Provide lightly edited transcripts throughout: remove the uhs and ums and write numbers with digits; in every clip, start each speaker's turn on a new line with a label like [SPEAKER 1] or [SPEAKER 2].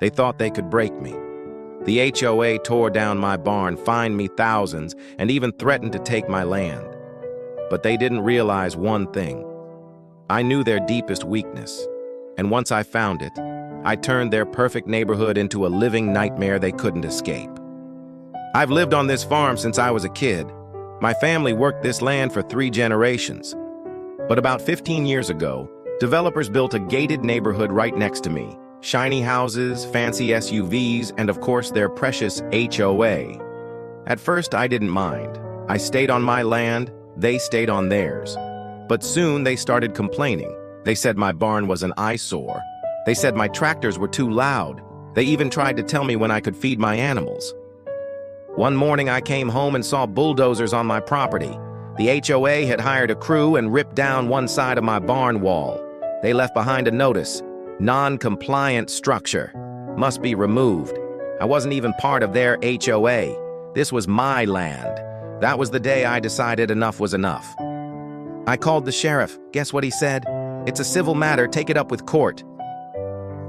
[SPEAKER 1] They thought they could break me. The HOA tore down my barn, fined me thousands, and even threatened to take my land. But they didn't realize one thing. I knew their deepest weakness, and once I found it, I turned their perfect neighborhood into a living nightmare they couldn't escape. I've lived on this farm since I was a kid. My family worked this land for 3 generations. But about 15 years ago, developers built a gated neighborhood right next to me. Shiny houses, fancy SUVs, and of course their precious HOA. At first I didn't mind. I stayed on my land, they stayed on theirs. But soon they started complaining. They said my barn was an eyesore. They said my tractors were too loud. They even tried to tell me when I could feed my animals. One morning I came home and saw bulldozers on my property. The HOA had hired a crew and ripped down one side of my barn wall. They left behind a notice, non-compliant structure, must be removed. I wasn't even part of their HOA. This was my land. That was the day I decided enough was enough. I called the sheriff. Guess what he said? It's a civil matter, take it up with court.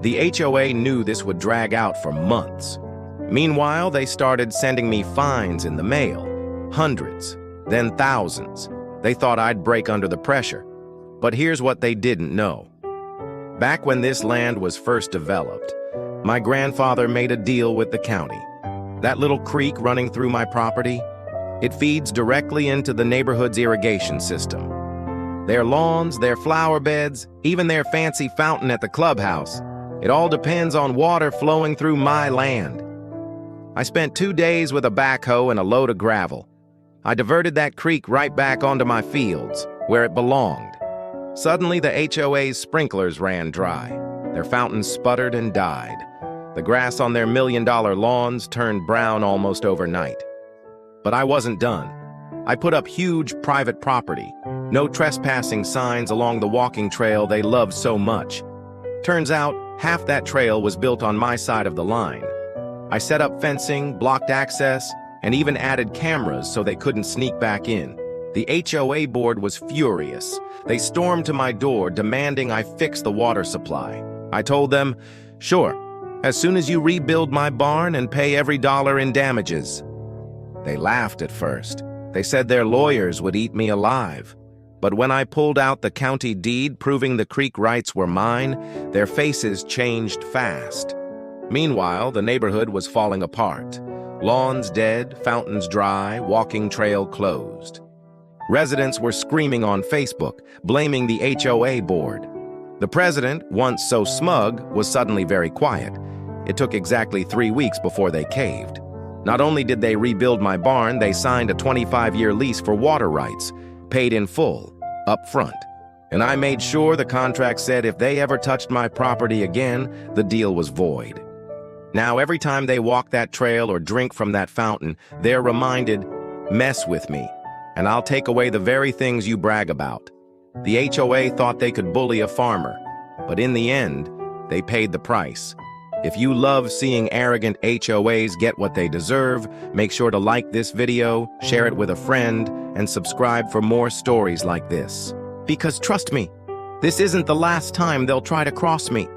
[SPEAKER 1] The HOA knew this would drag out for months. Meanwhile, they started sending me fines in the mail. Hundreds, then thousands. They thought I'd break under the pressure. But here's what they didn't know. Back when this land was first developed, my grandfather made a deal with the county. That little creek running through my property, it feeds directly into the neighborhood's irrigation system. Their lawns, their flower beds, even their fancy fountain at the clubhouse, it all depends on water flowing through my land. I spent 2 days with a backhoe and a load of gravel. I diverted that creek right back onto my fields, where it belonged. Suddenly, the HOA's sprinklers ran dry. Their fountains sputtered and died. The grass on their million-dollar lawns turned brown almost overnight. But I wasn't done. I put up huge private property, no trespassing signs along the walking trail they loved so much. Turns out, half that trail was built on my side of the line. I set up fencing, blocked access, and even added cameras so they couldn't sneak back in. The HOA board was furious. They stormed to my door demanding I fix the water supply. I told them, sure, as soon as you rebuild my barn and pay every dollar in damages. They laughed at first. They said their lawyers would eat me alive. But when I pulled out the county deed proving the creek rights were mine, their faces changed fast. Meanwhile, the neighborhood was falling apart. Lawns dead, fountains dry, walking trail closed. Residents were screaming on Facebook, blaming the HOA board. The president, once so smug, was suddenly very quiet. It took exactly 3 weeks before they caved. Not only did they rebuild my barn, they signed a 25-year lease for water rights, paid in full, up front. And I made sure the contract said if they ever touched my property again, the deal was void. Now, every time they walk that trail or drink from that fountain, they're reminded, mess with me, and I'll take away the very things you brag about. The HOA thought they could bully a farmer, but in the end, they paid the price. If you love seeing arrogant HOAs get what they deserve, make sure to like this video, share it with a friend, and subscribe for more stories like this. Because trust me, this isn't the last time they'll try to cross me.